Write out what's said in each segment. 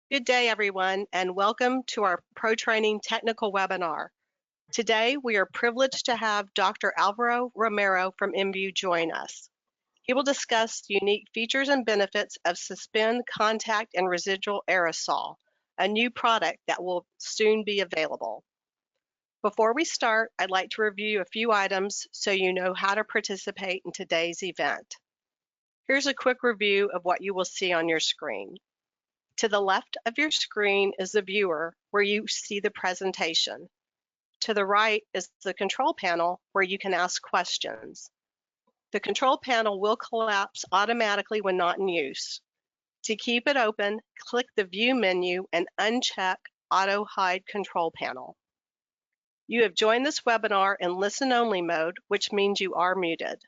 Good day, everyone, and welcome to our ProTraining technical webinar. Today, we are privileged to have Dr. Alvaro Romero from Envu join us. He will discuss the unique features and benefits of Suspend Contact and Residual Aerosol, a new product that will soon be available. Before we start, I'd like to review a few items so you know how to participate in today's event. Here's a quick review of what you will see on your screen. To the left of your screen is the viewer where you see the presentation. To the right is the control panel where you can ask questions. The control panel will collapse automatically when not in use. To keep it open, click the View menu and uncheck Auto Hide Control Panel. You have joined this webinar in listen-only mode, which means you are muted.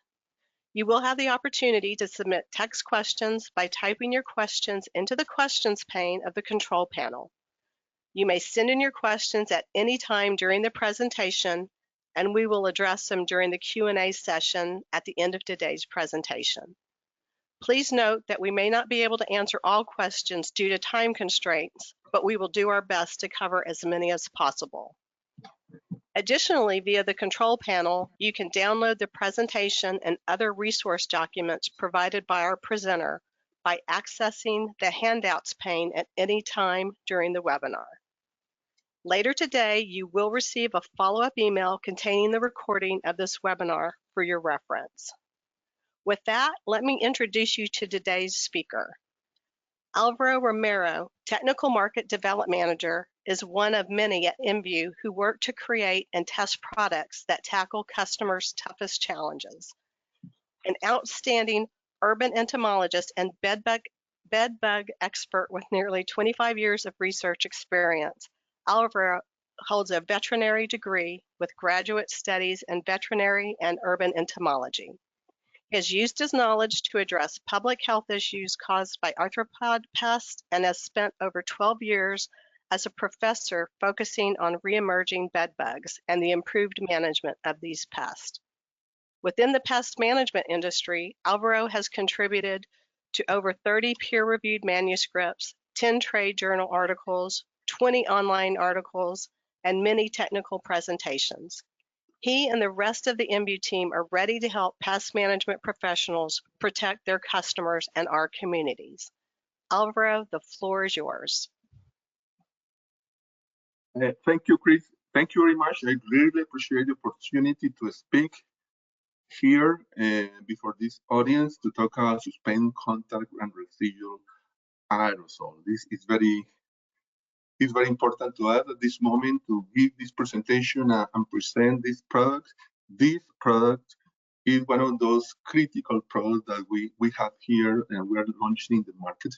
You will have the opportunity to submit text questions by typing your questions into the questions pane of the control panel. You may send in your questions at any time during the presentation, and we will address them during the Q&A session at the end of today's presentation. Please note that we may not be able to answer all questions due to time constraints, but we will do our best to cover as many as possible. Additionally, via the control panel, you can download the presentation and other resource documents provided by our presenter by accessing the Handouts pane at any time during the webinar. Later today, you will receive a follow-up email containing the recording of this webinar for your reference. With that, let me introduce you to today's speaker. Alvaro Romero, Technical Market Development Manager, is one of many at Envu who work to create and test products that tackle customers' toughest challenges. An outstanding urban entomologist and bedbug expert with nearly 25 years of research experience, Alvaro holds a veterinary degree with graduate studies in veterinary and urban entomology. He has used his knowledge to address public health issues caused by arthropod pests and has spent over 12 years as a professor focusing on reemerging bedbugs and the improved management of these pests. Within the pest management industry, Alvaro has contributed to over 30 peer-reviewed manuscripts, 10 trade journal articles, 20 online articles, and many technical presentations. He and the rest of the Envu team are ready to help pest management professionals protect their customers and our communities. Alvaro, the floor is yours. Thank you, Chris. Thank you very much. I really appreciate the opportunity to speak here before this audience to talk about suspend contact and residual aerosol. This is very important to us at this moment to give this presentation and present this product. This product is one of those critical products that we have here and we are launching in the market.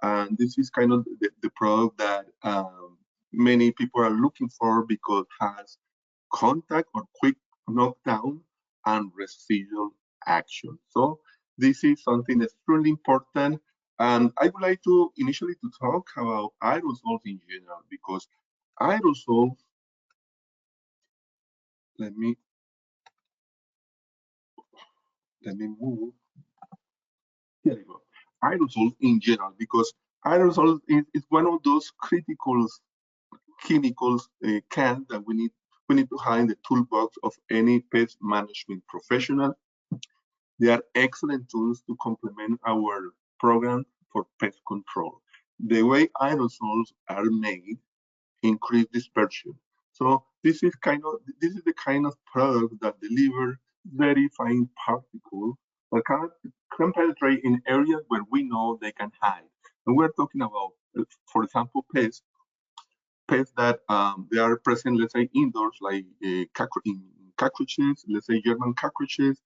And this is kind of the product that many people are looking for because it has contact or quick knockdown and residual action. So this is something extremely important. And I would like to initially to talk about aerosols in general because aerosols, let me move. Here we go. Aerosols in general because aerosols is one of those critical chemicals can that we need to have in the toolbox of any pest management professional. They are excellent tools to complement our program for pest control. The way aerosols are made increase dispersion. So this is the kind of product that delivers very fine particles that can penetrate in areas where we know they can hide. And we're talking about, for example, pests that they are present, let's say, indoors, like cockroaches, let's say German cockroaches,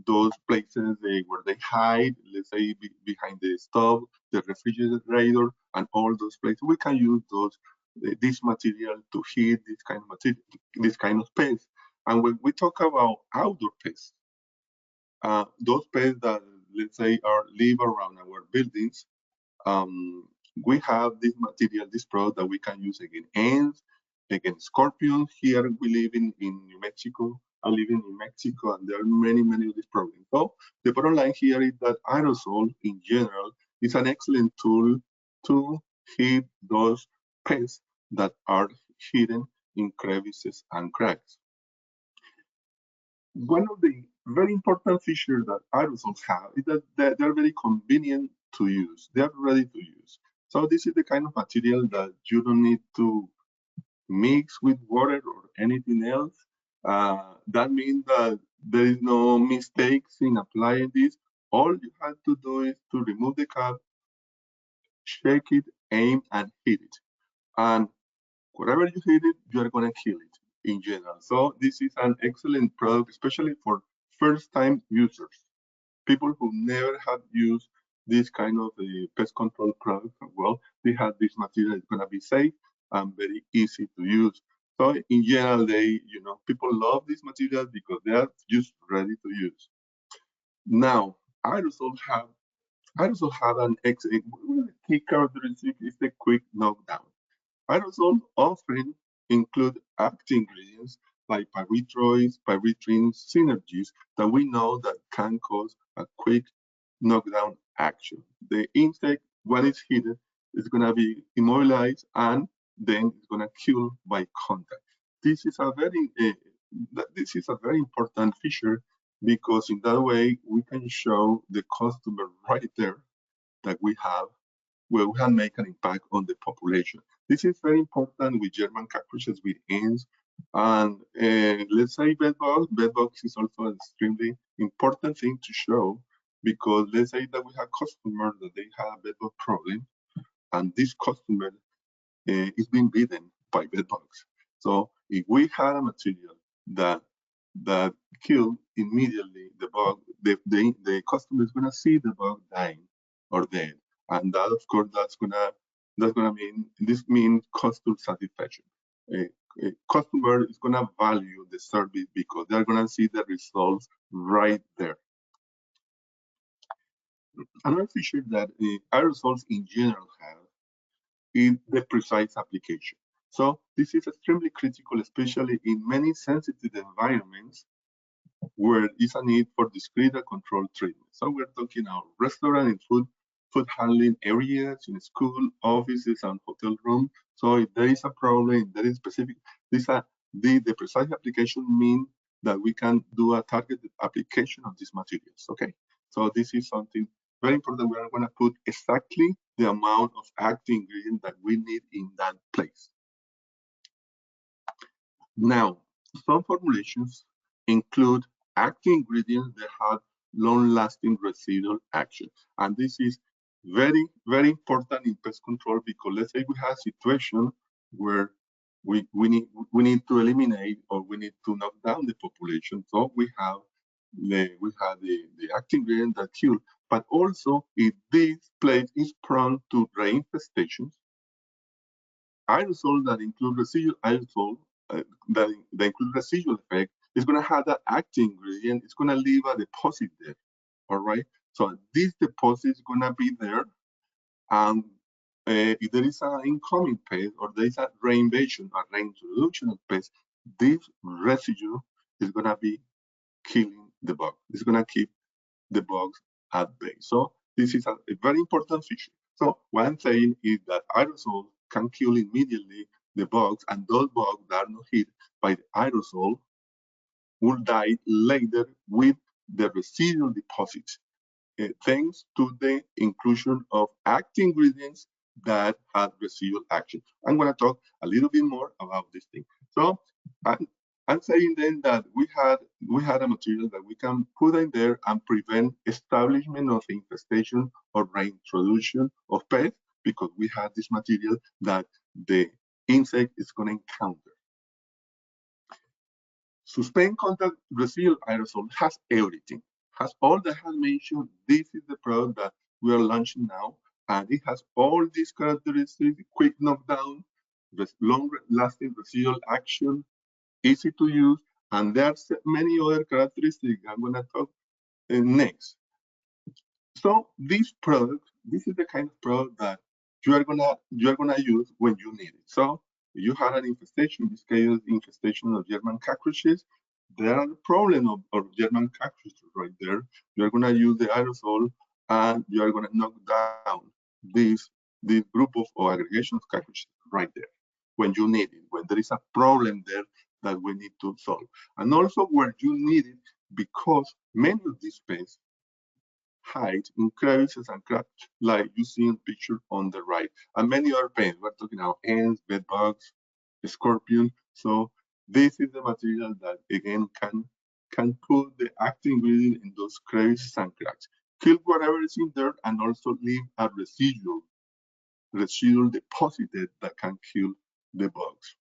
those places where they hide, let's say behind the stove, the refrigerator, and all those places. We can use this material to hit this kind of pests. And when we talk about outdoor pests, those pests that, let's say, live around our buildings, we have this material, this product that we can use against ants, against scorpions. Here we live in New Mexico. I live in New Mexico, and there are many of these problems. So the bottom line here is that aerosol in general is an excellent tool to hit those pests that are hidden in crevices and cracks. One of the very important features that aerosols have is that they're very convenient to use. They are ready to use. So this is the kind of material that you don't need to mix with water or anything else. That means that there is no mistakes in applying this. All you have to do is to remove the cap, shake it, aim, and hit it. And wherever you hit it, you're going to kill it in general. So this is an excellent product, especially for first-time users, people who never have used this kind of pest control product. Well, they have this material. It's going to be safe and very easy to use. So in general, people love this material because they are just ready to use. Now, aerosol have an excellent key characteristic is the quick knockdown. Aerosols often include active ingredients like pyrethroids, synergies that we know that can cause a quick knockdown action. The insect, when it's hit, is going to be immobilized and then it's going to kill by contact. This is a very important feature because in that way we can show the customer right there that we have make an impact on the population. This is very important with German cockroaches, with ants, and let's say bedbugs. Bedbugs is also an extremely important thing to show because let's say that we have customers that they have a bedbug problem, and this customer is being bitten by bedbugs. So if we had a material that kill immediately the bug, the customer is gonna see the bug dying or dead, and that of course that's gonna mean customer satisfaction. A customer is gonna value the service because they're gonna see the results right there. Another feature that aerosols in general have is the precise application. So this is extremely critical, especially in many sensitive environments where is a need for discrete and controlled treatment. So we're talking about restaurant and food handling areas, in school, offices, and hotel rooms. So if there is a problem, there is specific, the precise application means that we can do a targeted application of these materials, okay? So this is something very important. We're gonna put exactly the amount of active ingredient that we need in that place. Now, some formulations include active ingredients that have long-lasting residual action. And this is very, very important in pest control because let's say we have a situation where we need to eliminate or we need to knock down the population. So we have the active ingredient that kill, but also if this place is prone to reinfestations, aerosol that include residual aerosol that include residual effect is going to have that active ingredient. It's going to leave a deposit there. All right. So this deposit is going to be there, and if there is an incoming pest or there is a reinvasion, a reintroduction of pest, this residue is going to be killing the bug. It's going to keep the bugs at bay. So this is a very important feature. So what I'm saying is that aerosol can kill immediately the bugs, and those bugs that are not hit by the aerosol will die later with the residual deposits, thanks to the inclusion of active ingredients that have residual action. I'm going to talk a little bit more about this thing. So I'm saying then that we had a material that we can put in there and prevent establishment of infestation or reintroduction of pests because we have this material that the insect is going to encounter. Suspend Contact Residual Aerosol has everything, has all that I mentioned. This is the product that we are launching now, and it has all these characteristics: quick knockdown, long-lasting residual action, easy to use, and there's many other characteristics I'm going to talk next. So this is the kind of product that you are gonna use when you need it. So if you had an infestation, in this case, infestation of German cockroaches, there are the problem of German cockroaches right there. You're gonna use the aerosol and you are gonna knock down these this group of or aggregation of cockroaches right there when you need it, when there is a problem there that we need to solve. And also where you need it, because many of these pests hide in crevices and cracks, like you see in the picture on the right. And many other pests, we're talking about ants, bed bugs, scorpion. So this is the material that again can put the active ingredient in those crevices and cracks, kill whatever is in there, and also leave a residual deposited that can kill the bugs.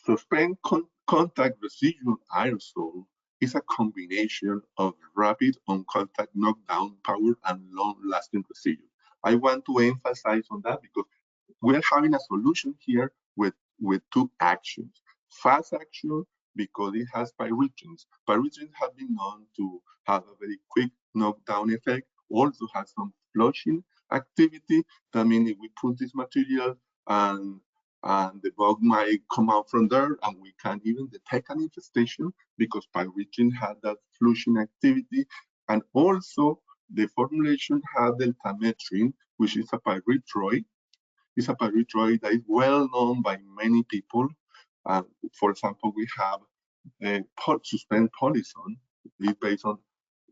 Suspend contact residual aerosol is a combination of rapid on-contact knockdown power and long-lasting residue. I want to emphasize on that because we're having a solution here with two actions. Fast action because it has pyrethrins. Pyrethrins have been known to have a very quick knockdown effect, also has some flushing activity. That means if we put this material and the bug might come out from there and we can even detect an infestation because pyrethrine has that flushing activity. And also the formulation has deltamethrin, which is a pyrethroid. It's a pyrethroid that is well known by many people. For example, we have Suspend Polison, is based on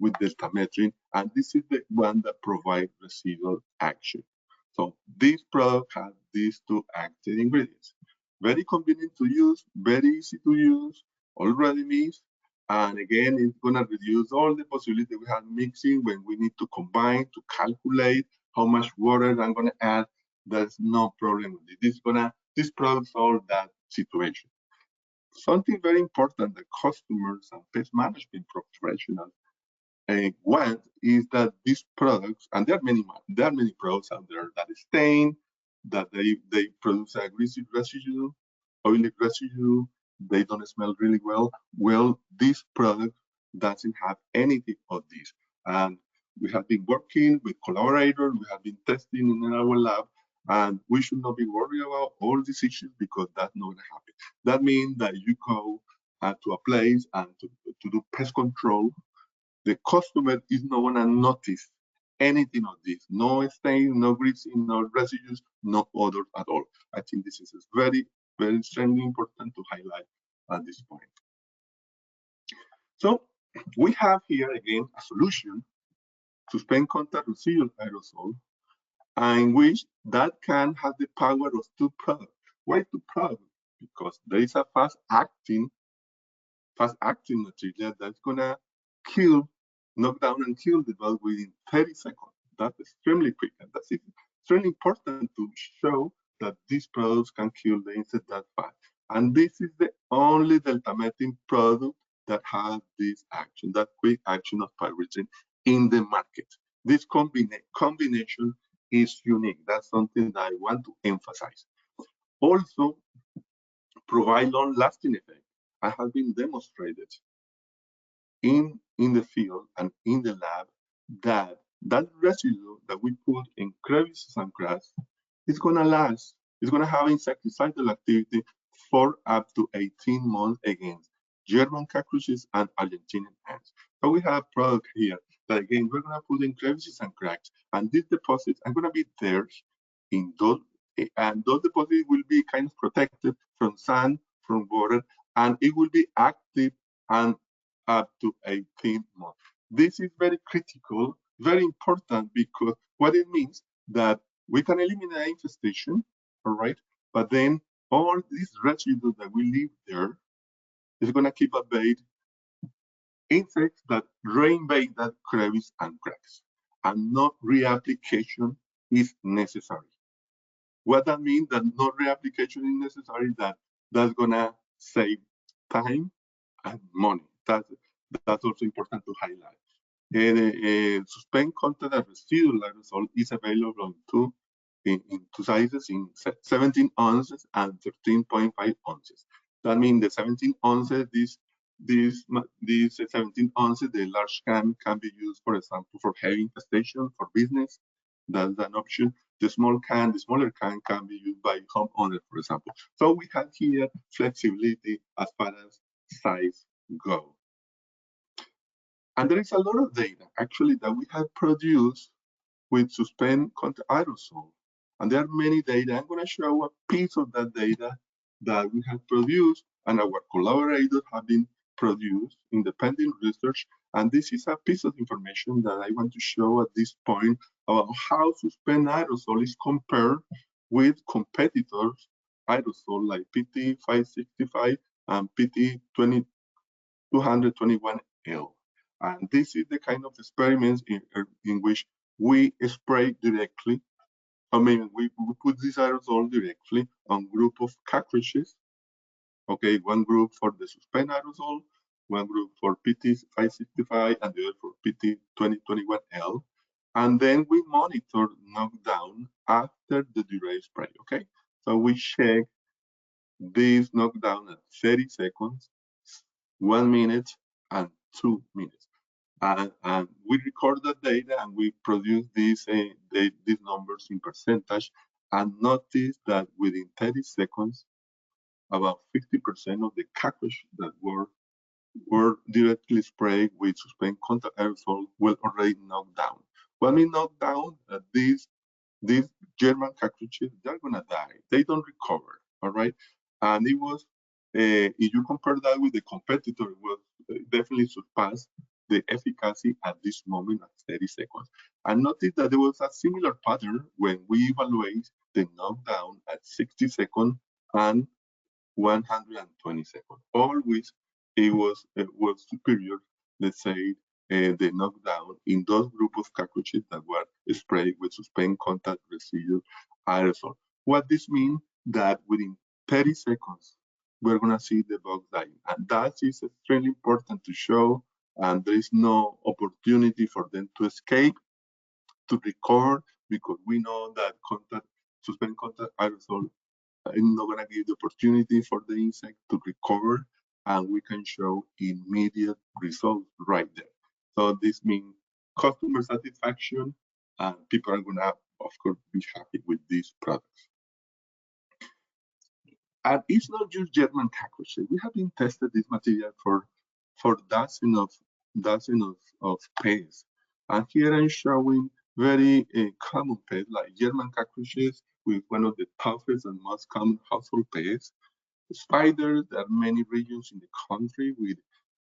with deltamethrin, and this is the one that provides residual action. So this product has these two active ingredients. Very convenient to use, very easy to use, already mixed, and again, it's gonna reduce all the possibility we have mixing when we need to combine to calculate how much water I'm gonna add. There's no problem with it. This product solves that situation. Something very important that customers and pest management professionals want is that these products, and there are many products out there that stain, that they produce a greasy residue, oily residue, they don't smell really well. Well, this product doesn't have anything of this. And we have been working with collaborators, we have been testing in our lab, and we should not be worried about all these issues because that's not gonna happen. That means that you go to a place and to do pest control, the customer is not gonna notice anything of this. No stain, no greasing, no residues, no odor at all. I think this is very, very extremely important to highlight at this point. So we have here again a solution, Suspend Contact Residual Aerosol, in which that can have the power of two products. Why two products? Because there is a fast-acting material that's gonna knock down and kill the bug within 30 seconds. That's extremely quick, and that's extremely important to show that these products can kill the insect that fast. And this is the only deltamethrin product that has this action, that quick action of pyrethrine in the market. This combination is unique. That's something that I want to emphasize. Also, provide long-lasting effect. I have been demonstrated in the field and in the lab that residue that we put in crevices and cracks is going to last. It's going to have insecticidal activity for up to 18 months against German cockroaches and Argentinian ants. So we have product here that again we're going to put in crevices and cracks, and these deposits are going to be there in those, and those deposits will be kind of protected from sun, from water, and it will be active and up to 18 months. This is very critical, very important, because what it means that we can eliminate infestation, all right? But then all these residues that we leave there is gonna keep at bay insects that reinvade that crevice and cracks, and no reapplication is necessary. What that means that no reapplication is necessary, that's gonna save time and money. That's also important to highlight. Suspend Contact Residual Aerosol is available in two sizes, in 17 ounces and 13.5 ounces. That means the 17 ounces, these 17 ounces, the large can be used, for example, for heavy infestation, for business. That's an option. The smaller can be used by homeowners, for example. So we have here flexibility as far as size go. And there is a lot of data actually that we have produced with Suspend Contact Aerosol. And there are many data. I'm going to show a piece of that data that we have produced and our collaborators have been produced, independent research. And this is a piece of information that I want to show at this point about how Suspend Aerosol is compared with competitors aerosol like PT565 and PT221L. And this is the kind of experiments in which we spray directly. I mean, we put this aerosol directly on group of cockroaches. Okay, one group for the Suspend aerosol, one group for PT565, and the other for PT2021L. And then we monitor knockdown after the durée spray, okay? So we check this knockdown at 30 seconds, 1 minute, and 2 minutes. And we record that data and we produce these numbers in percentage, and notice that within 30 seconds, about 50% of the cockroaches that were directly sprayed with Suspend Contact Aerosol were already knocked down. When we knock down, these German cockroaches, they're gonna die. They don't recover, all right? And it was, if you compare that with the competitor, it was definitely surpassed the efficacy at this moment at 30 seconds. And notice that there was a similar pattern when we evaluate the knockdown at 60 seconds and 120 seconds. Always it was superior, let's say, the knockdown in those group of cockroaches that were sprayed with Suspend Contact Residual Aerosol. What this means that within 30 seconds, we're gonna see the bugs dying. And that is extremely important to show, and there is no opportunity for them to escape, to recover, because we know that Suspend Contact Aerosol I'm not going to give the opportunity for the insect to recover, and we can show immediate results right there. So this means customer satisfaction, and people are going to, of course, be happy with these products. And it's not just German cockroaches. We have been tested this material for dozens of pests. And here I'm showing very common pests like German cockroaches, with one of the toughest and most common household pests. Spiders, there are many regions in the country with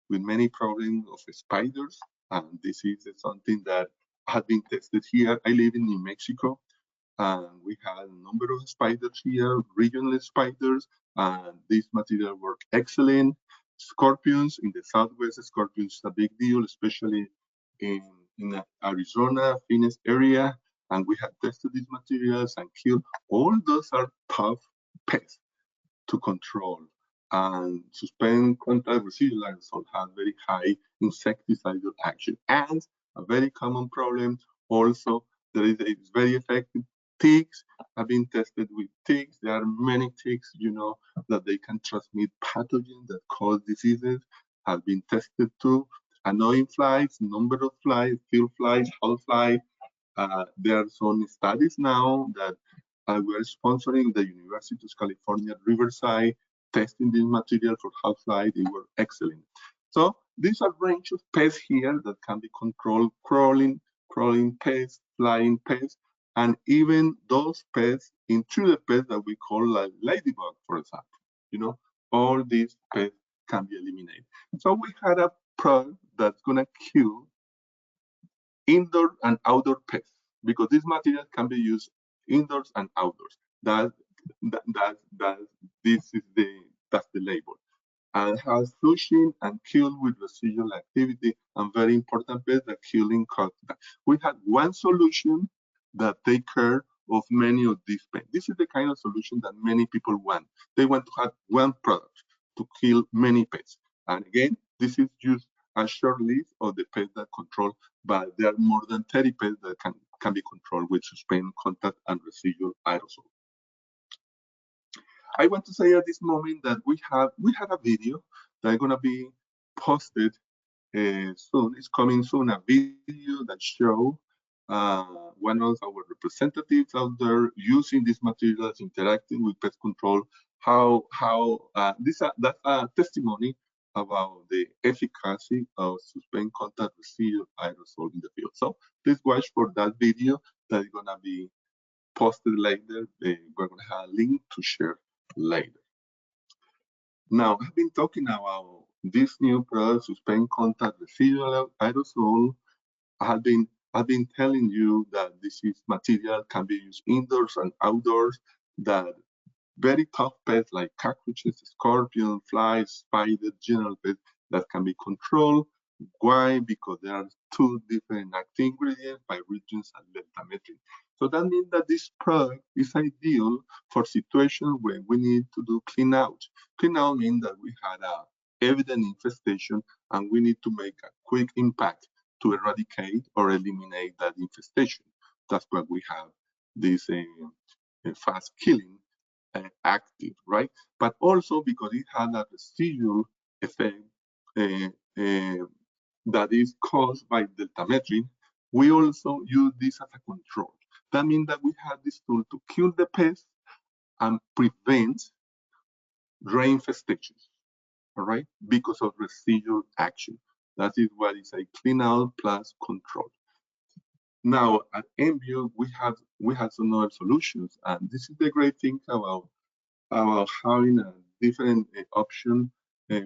many problems of spiders. And this is something that has been tested here. I live in New Mexico, and we had a number of spiders here, regional spiders, and this material worked excellent. Scorpions in the Southwest, scorpions is a big deal, especially in Arizona, Phoenix area, and we have tested these materials and killed. All those are tough pests to control. And Suspend Contact Residual Aerosol has very high insecticidal action. And a very common problem also, there is very effective. Ticks have been tested with ticks. There are many ticks, you know, that they can transmit pathogens that cause diseases, have been tested too. Annoying flies, number of flies, field flies, house flies. There are some studies now that we're sponsoring the University of California, Riverside, testing this material for house flies. They were excellent. So these are a range of pests here that can be controlled: crawling pests, flying pests, and even those pests, intruder pests that we call like ladybug, for example. You know, all these pests can be eliminated. So we had a product that's gonna kill indoor and outdoor pests, because this material can be used indoors and outdoors. That's the label. And has flushing and kill with residual activity, and very important pests that killing contact. We had one solution that take care of many of these pests. This is the kind of solution that many people want. They want to have one product to kill many pests. And again, this is just a short list of the pests that control, but there are more than 30 pests that can be controlled with Suspend Contact and Residual Aerosol. I want to say at this moment that we have a video that's going to be posted soon. It's coming soon, a video that shows one of our representatives out there using these materials, interacting with pest control. That's a testimony about the efficacy of Suspend Contact Residual Aerosol in the field. So please watch for that video that is gonna be posted later. We're gonna have a link to share later. Now, I've been talking about this new product, Suspend Contact Residual Aerosol. I've been telling you that this is material can be used indoors and outdoors, that very tough pests like cockroaches, scorpions, flies, spiders, general pests that can be controlled. Why? Because there are two different active ingredients, pyrogens and deltamethrin. So that means that this product is ideal for situations where we need to do clean out. Clean out means that we had a evident infestation and we need to make a quick impact to eradicate or eliminate that infestation. That's why we have this fast killing active, right? But also because it had a residual effect that is caused by deltamethrin, we also use this as a control. That means that we have this tool to kill the pest and prevent reinfestations, all right? Because of residual action. That is what is a clean out plus control. Now at Envu, we have some other solutions, and this is the great thing about having a different option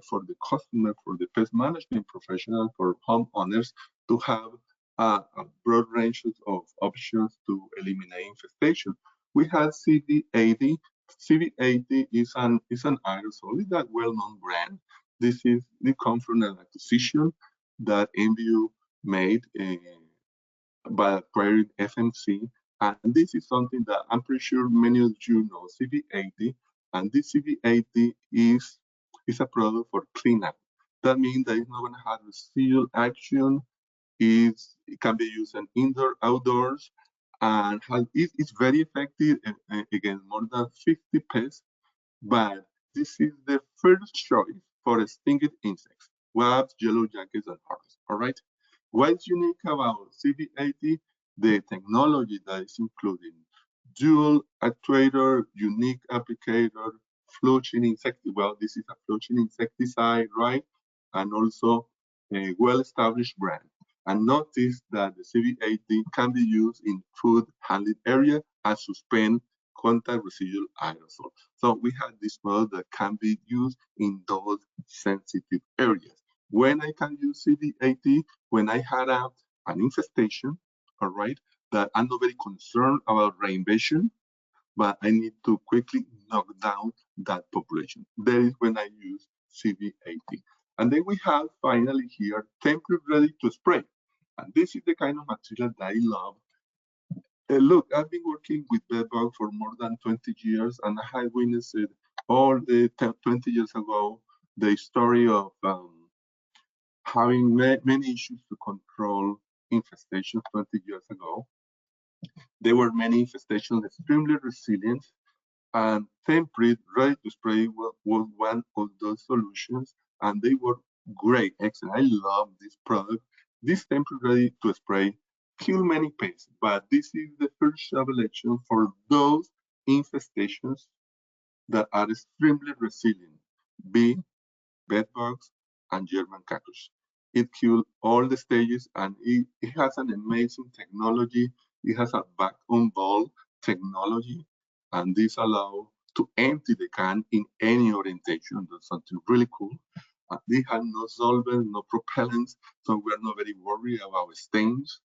for the customer, for the pest management professional, for homeowners to have a broad range of options to eliminate infestation. We have CV80. CV80 is an aerosol, it's a well-known brand. This comes from an acquisition that Envu made by acquiring FMC. And this is something that I'm pretty sure many of you know, CV80. And this CV80 is a product for cleanup. That means that it's not going to have residual action. It can be used in indoor, outdoors, and it's very effective against more than 50 pests. But this is the first choice for extinct insects, wasps, yellow jackets, and hornets. All right. What's unique about CV80? The technology that is included: dual actuator, unique applicator, flow-chain insecticide. Well, this is a flow-chain insecticide, right? And also a well-established brand. And notice that the CV80 can be used in food handling area as suspend contact residual aerosol. So we have this product that can be used in those sensitive areas. When I can use CV80, when I had an infestation, all right, that I'm not very concerned about reinvasion, but I need to quickly knock down that population. That is when I use CV80. And then we have finally here, temporary ready to spray. And this is the kind of material that I love. Look, I've been working with bedbug for more than 20 years, and I have witnessed it all the 20 years ago, the story of having many issues to control infestations 20 years ago. There were many infestations extremely resilient, and temperate ready to spray was one of those solutions, and they were great, excellent. I love this product. This temperate ready to spray kill many pests, but this is the first selection for those infestations that are extremely resilient: bee, bedbugs, and German cockroach. It kills all the stages, and it has an amazing technology. It has a vacuum ball technology, and this allows to empty the can in any orientation. That's something really cool. They have no solvent, no propellants, so we're not very worried about stains,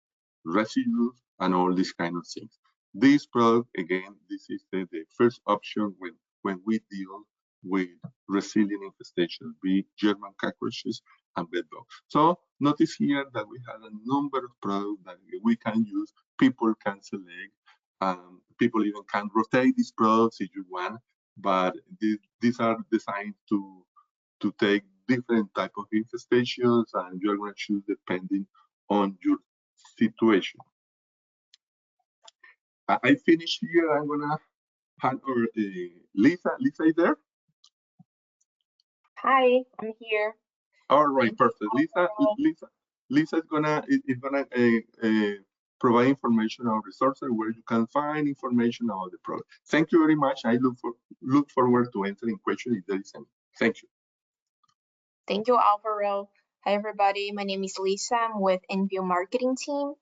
residues, and all these kind of things. This product, again, this is the first option when we deal with resilient infestation, be German cockroaches and bedbugs. So notice here that we have a number of products that we can use. People can select. People even can rotate these products if you want, but these are designed to take different type of infestations, and you're going to choose depending on your situation. I finished here. I'm going to hand over to Lisa. Lisa, is there? Hi, I'm here. All right, perfect. Lisa is gonna provide information on resources where you can find information about the product. Thank you very much. I look forward to answering questions if there is any. Thank you. Thank you, Alvaro. Hi everybody, my name is Lisa. I'm with Envu marketing team.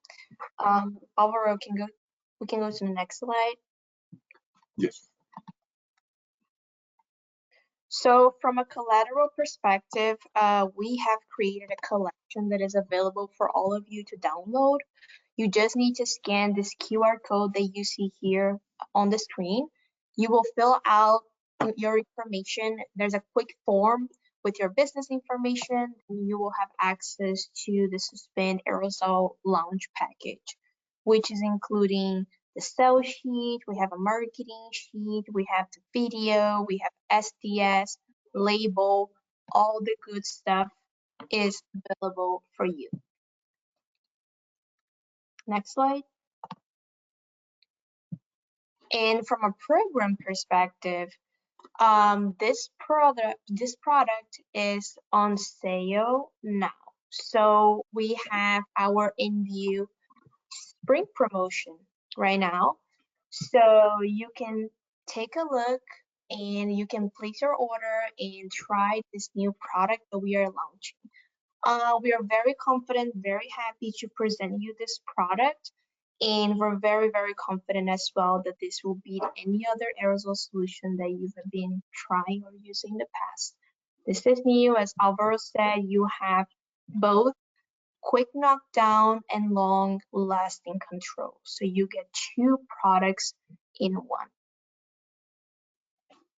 Alvaro, we can go to the next slide. Yes. So from a collateral perspective, we have created a collection that is available for all of you to download. You just need to scan this QR code that you see here on the screen. You will fill out your information. There's a quick form with your business information, and you will have access to the Suspend Aerosol launch package, which is including the sales sheet, we have a marketing sheet, we have the video, we have SDS, label, all the good stuff is available for you. Next slide. And from a program perspective, this product is on sale now. So we have our Envu spring promotion right now. So you can take a look and you can place your order and try this new product that we are launching. We are very confident, very happy to present you this product. And we're very, very confident as well that this will beat any other aerosol solution that you've been trying or using in the past. This is new, as Alvaro said, you have both quick knockdown and long lasting control. So you get two products in one.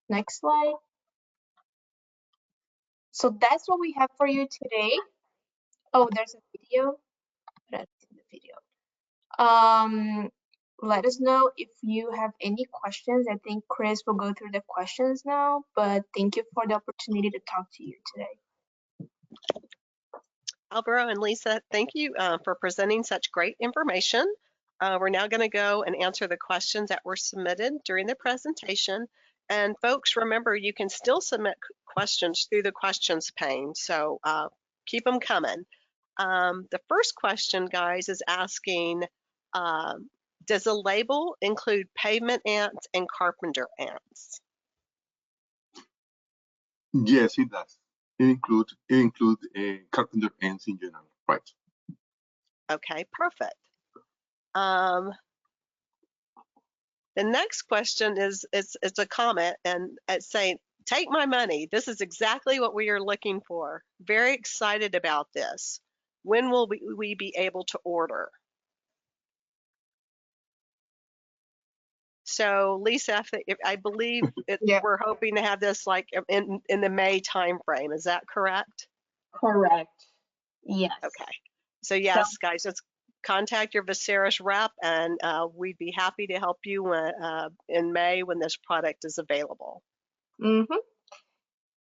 Next slide. So that's what we have for you today. Oh, there's a video. That's in the video. Let us know if you have any questions. I think Chris will go through the questions now, but thank you for the opportunity to talk to you today. Alvaro and Lisa, thank you for presenting such great information. We're now going to go and answer the questions that were submitted during the presentation. And folks, remember, you can still submit questions through the questions pane, so keep them coming. The first question, guys, is asking, does the label include pavement ants and carpenter ants? Yes, it does. It includes carpenter ants in general, right? Okay, perfect. The next question is it's a comment, and it's saying, take my money. This is exactly what we are looking for. Very excited about this. When will we be able to order? So Lisa, I believe Yeah. we're hoping to have this like in the May timeframe. Is that correct? Correct. Yes. Okay. So yes, guys, just contact your Veseris rep, and we'd be happy to help you in May when this product is available. Mm-hmm.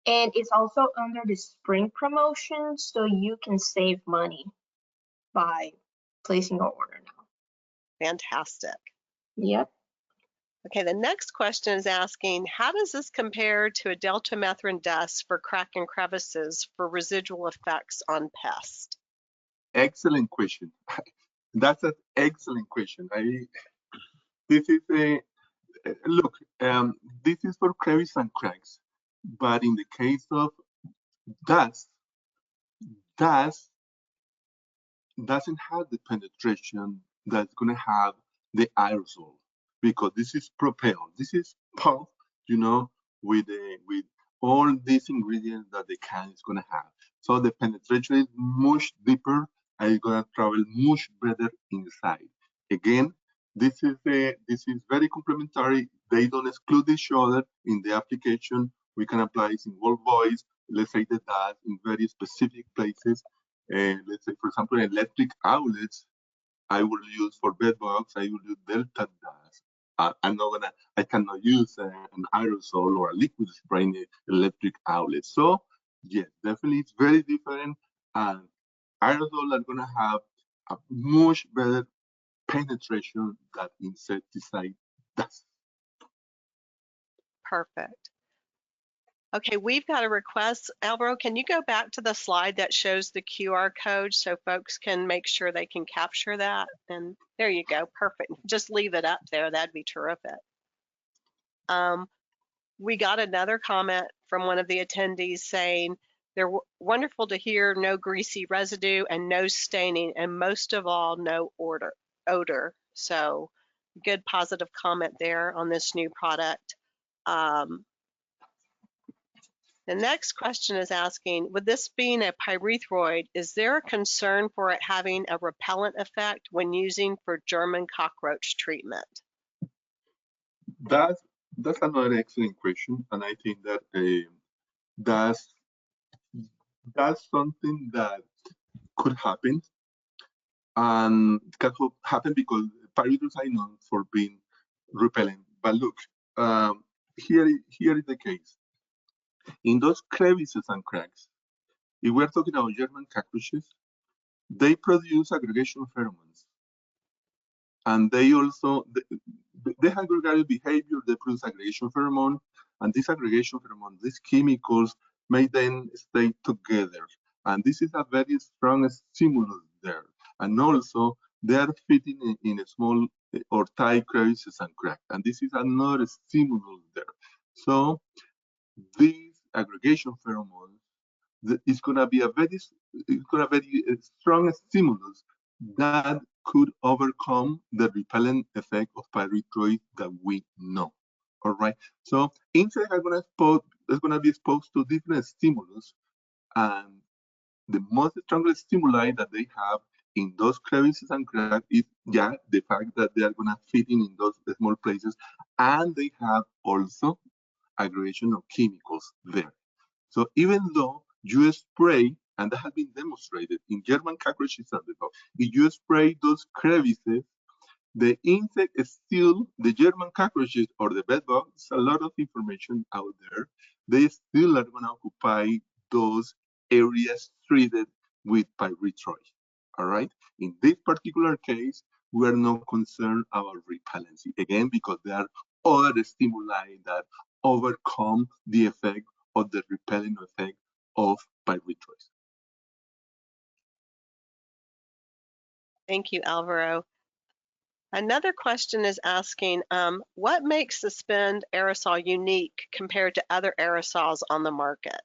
And it's also under the spring promotion, so you can save money by placing your order now. Fantastic. Yep. Okay, the next question is asking, how does this compare to a deltamethrin dust for crack and crevices for residual effects on pests? Excellent question. That's an excellent question. This is a look. This is for crevices and cracks, but in the case of dust doesn't have the penetration that's going to have the aerosol, because this is propelled. This is pumped, with all these ingredients that the can is going to have. So the penetration is much deeper and it's going to travel much better inside. Again, this is very complementary. They don't exclude each other in the application. We can apply this in wall voids, let's say the dust in very specific places. Let's say, for example, electric outlets, I will use for bed bugs, I will use delta dust. I cannot use an aerosol or a liquid spray in the electric outlet. So, yes, definitely it's very different. And aerosols are going to have a much better penetration than insecticide does. Perfect. Okay, we've got a request. Alvaro, can you go back to the slide that shows the QR code so folks can make sure they can capture that? And there you go, perfect. Just leave it up there, that'd be terrific. We got another comment from one of the attendees saying, They're wonderful to hear, no greasy residue and no staining, and most of all, no odor. So good positive comment there on this new product. The next question is asking, with this being a pyrethroid, is there a concern for it having a repellent effect when using for German cockroach treatment? That's another excellent question, and I think that that's something that could happen, and it can happen because pyrethroids are known for being repellent. But look, here is the case. In those crevices and cracks, if we're talking about German cockroaches, they produce aggregation pheromones, and they also they have gregarious behavior. They produce aggregation pheromone, and this aggregation pheromone, these chemicals, may then stay together, and this is a very strong stimulus there. And also, they are fitting in a small or tight crevices and cracks, and this is another stimulus there. So these aggregation pheromones is going to be a very strong stimulus that could overcome the repellent effect of pyrethroid that we know. All right. So insects are going to be exposed to different stimulus, and the most strongest stimuli that they have in those crevices and cracks is the fact that they are going to fit in those small places, and they have also aggregation of chemicals there. So even though you spray, and that has been demonstrated in German cockroaches, if you spray those crevices, the insect is still, the German cockroaches or the bedbugs, a lot of information out there, they still are going to occupy those areas treated with pyrethroid. All right. In this particular case, we are not concerned about repellency, again, because there are other stimuli that overcome the effect of the repelling effect of pyrethroids. Thank you, Alvaro. Another question is asking, what makes Suspend Aerosol unique compared to other aerosols on the market?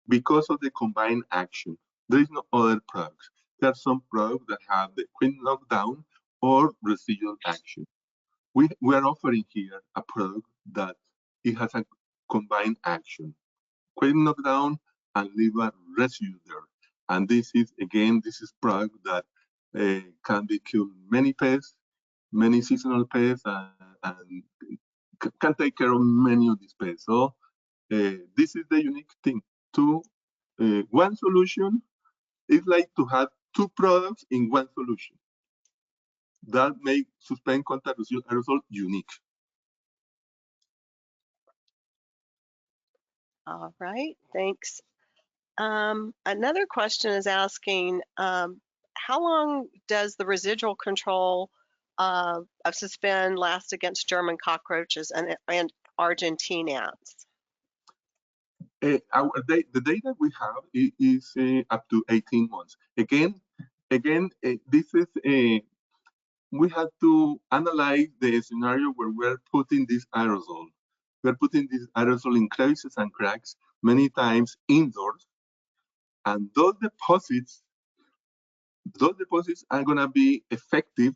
Because of the combined action. There is no other products. There are some products that have the quick knockdown or residual action. We are offering here a product that it has a combined action, quick knockdown and leave a residue there. And this is, again, this is product that can be killed many pests, many seasonal pests, and can take care of many of these pests. So this is the unique thing. One solution is like to have two products in one solution. That makes Suspend Contact Residual Aerosol unique. All right, thanks. Another question is asking, how long does the residual control of Suspend last against German cockroaches and Argentine ants? The data we have is up to 18 months. Again, this is we have to analyze the scenario where we're putting this aerosol. We're putting this aerosol in crevices and cracks, many times indoors, and those deposits are going to be effective.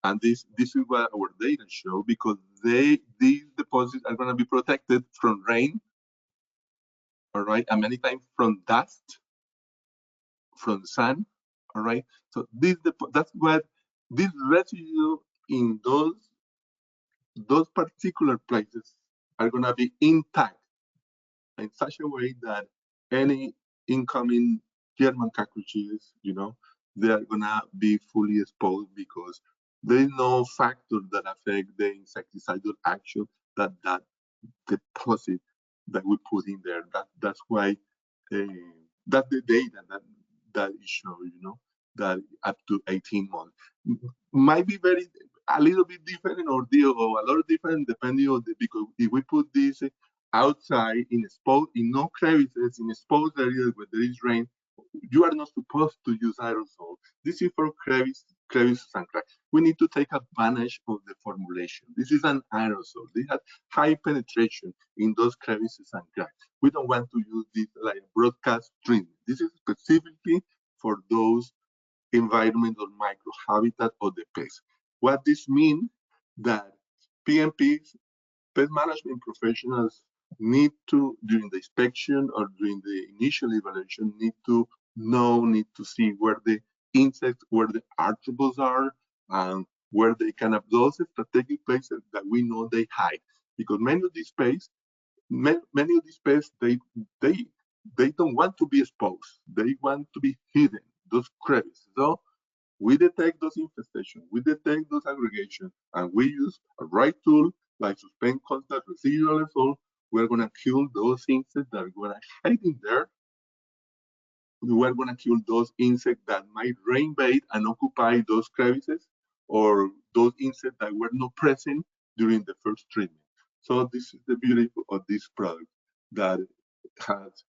And this is what our data show, because these deposits are going to be protected from rain, all right, and many times from dust, from sun, all right. So that's what this residue in those particular places are going to be intact in such a way that any incoming German cockroaches, they are going to be fully exposed, because there is no factor that affect the insecticidal action that deposit that we put in there. That's why that's the data that it shows, that up to 18 months. Might be a little bit different or a lot different depending on because if we put this outside in no crevices, in exposed areas where there is rain, you are not supposed to use aerosol. This is for crevices crevices and cracks. We need to take advantage of the formulation. This is an aerosol. They have high penetration in those crevices and cracks. We don't want to use this like broadcast treatment. This is specifically for those environment or microhabitat of the pest. What this means that PMPs, pest management professionals, need to, during the inspection or during the initial evaluation, need to see where the insects, where the arthropods are, and where they can have those strategic places that we know they hide. Because many of these pests, they don't want to be exposed. They want to be hidden, those crevices. So we detect those infestations, we detect those aggregations, and we use a right tool like Suspend Contact Residual Aerosol. We're going to kill those insects that are going to hide in there. We're going to kill those insects that might reinvade and occupy those crevices, or those insects that were not present during the first treatment. So this is the beauty of this product, that has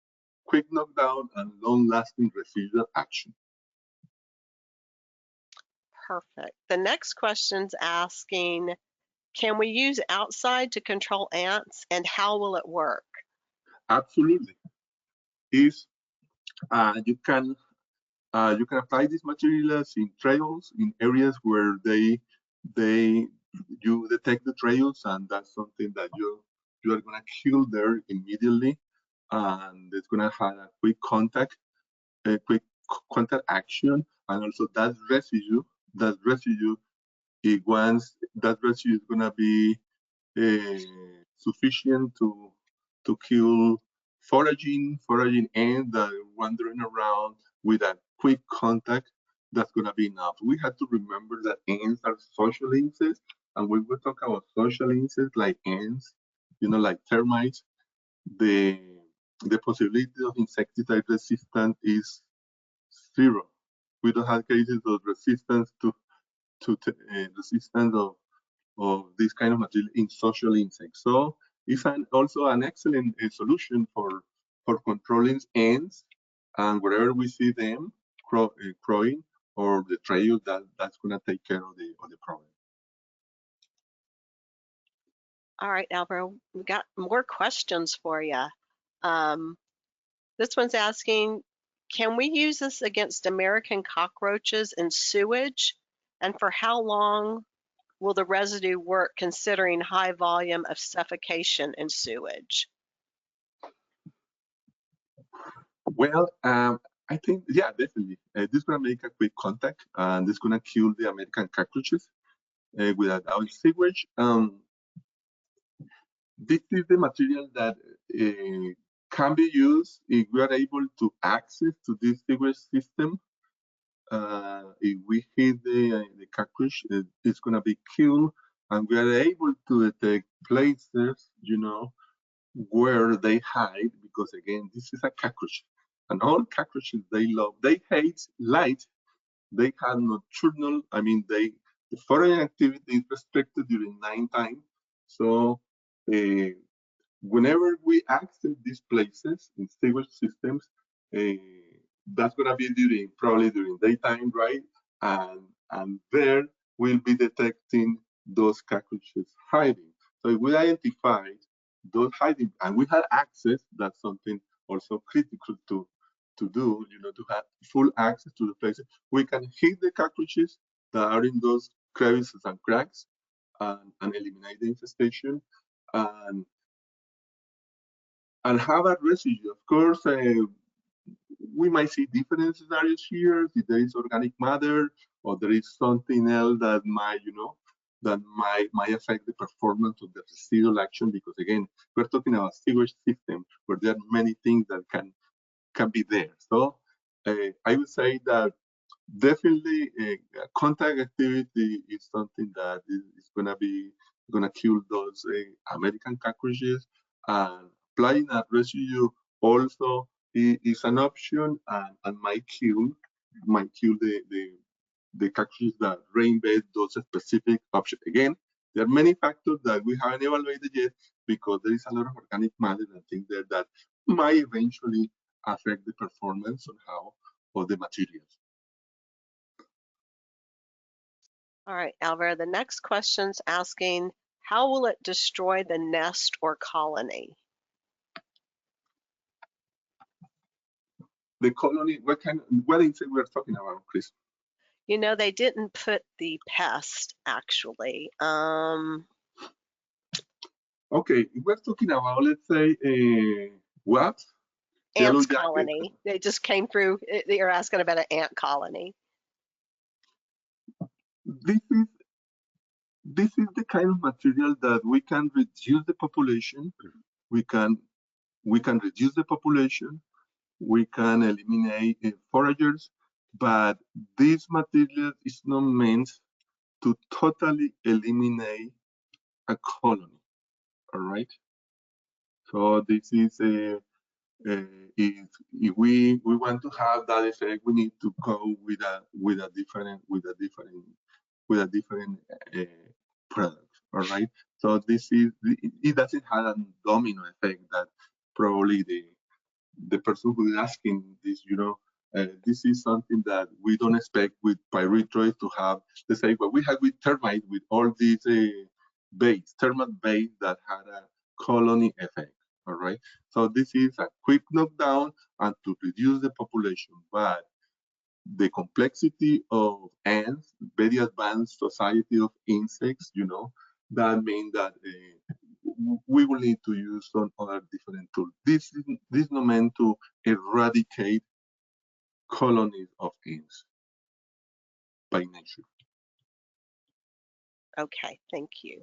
quick knockdown and long-lasting residual action. Perfect. The next question's asking, can we use outside to control ants, and how will it work? Absolutely. You can apply these materials in trails, in areas where you detect the trails, and that's something that you are going to kill there immediately, and it's going to have a quick contact action, and also that residue once that residue is going to be sufficient to kill foraging ants that are wandering around with a quick contact. That's going to be enough. We have to remember that ants are social insects, and when we talk about social insects like ants, like termites, the possibility of insecticide resistance is zero. We don't have cases of resistance of this kind of material in social insects. So it's also an excellent solution for controlling ants, and wherever we see them crowing, or the trail, that's going to take care of the problem. All right, Alvaro, we got more questions for you. This one's asking, can we use this against American cockroaches in sewage? And for how long will the residue work, considering high volume of suffocation in sewage? Well, I think, yeah, definitely. This is going to make a quick contact, and this is going to kill the American cockroaches without sewage. This is the material that can be used if we are able to access to this sewage system. If we hit the cockroach, it's going to be killed, and we are able to detect places, where they hide, because again, this is a cockroach, and all cockroaches, they hate light. They have nocturnal, the foraging activity is restricted during nighttime. So whenever we access these places in sewage systems, that's going to be probably during daytime, right? And there we'll be detecting those cockroaches hiding. So if we identified those hiding and we had access, that's something also critical to do, to have full access to the places. We can hit the cockroaches that are in those crevices and cracks, and eliminate the infestation, and have a residue. Of course, we might see different scenarios here. If there is organic matter, or there is something else that might affect the performance of the residual action, because again, we're talking about a sewage system where there are many things that can be there. So I would say that definitely contact activity is something that is going to kill those American cockroaches, and applying a residue also is an option, and might kill the cockroaches that reinvade those specific options. Again, there are many factors that we haven't evaluated yet, because there is a lot of organic matter and things there that might eventually affect the performance of the materials. All right, Alvaro, the next question's asking, how will it destroy the nest or colony? The colony, what insect we're talking about, Chris? You know, they didn't put the pest, actually. Okay, we're talking about, let's say, what? Yellow Ants jacket. colony. They just came through. You're asking about an ant colony. This is the kind of material that we can reduce the population. We can reduce the population. We can eliminate foragers, but this material is not meant to totally eliminate a colony. All right. So this is if we want to have that effect, we need to go with a different product. All right. So this is it doesn't have a domino effect that probably the person who is asking this, this is something that we don't expect with pyrethroids to have. Let's say what we have with termite, with all these termite base that had a colony effect. All right. So this is a quick knockdown and to reduce the population, but the complexity of ants, very advanced society of insects, that means that we will need to use some other different tools. This is not meant to eradicate colonies of ants by nature. Okay, thank you.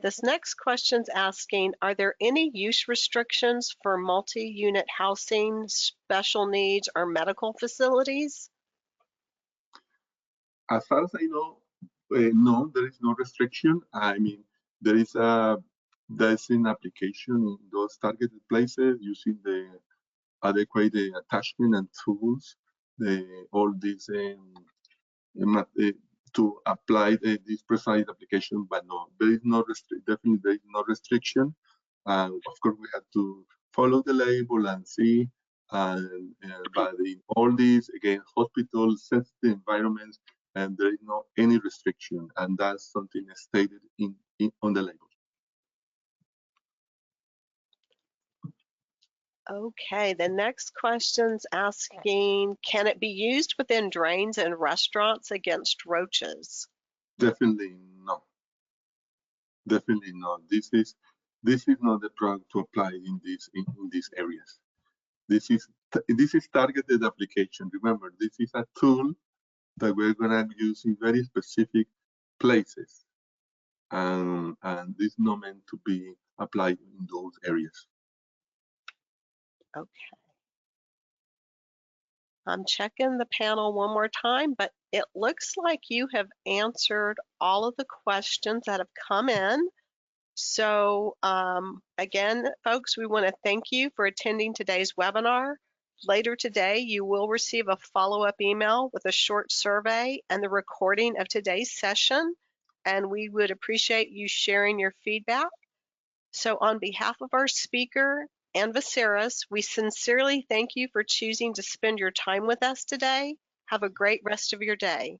This next question's asking, are there any use restrictions for multi-unit housing, special needs, or medical facilities? As far as I know, no, there is no restriction. I mean, there's an application in those targeted places using the adequate attachment and tools, all these to apply this precise application, but no, there is no definitely there is no restriction. Of course, we have to follow the label and see, but in all these, again, hospital sensitive environments, and there is no any restriction, and that's something stated on the label. Okay, the next question's asking, can it be used within drains and restaurants against roaches? Definitely no. Definitely not. This is not the product to apply in these areas. This is targeted application. Remember, this is a tool that we're gonna use in very specific places, and this is not meant to be applied in those areas. Okay. I'm checking the panel one more time, but it looks like you have answered all of the questions that have come in. So again, folks, we want to thank you for attending today's webinar. Later today, you will receive a follow-up email with a short survey and the recording of today's session, and we would appreciate you sharing your feedback. So on behalf of our speaker and Veseris, we sincerely thank you for choosing to spend your time with us today. Have a great rest of your day.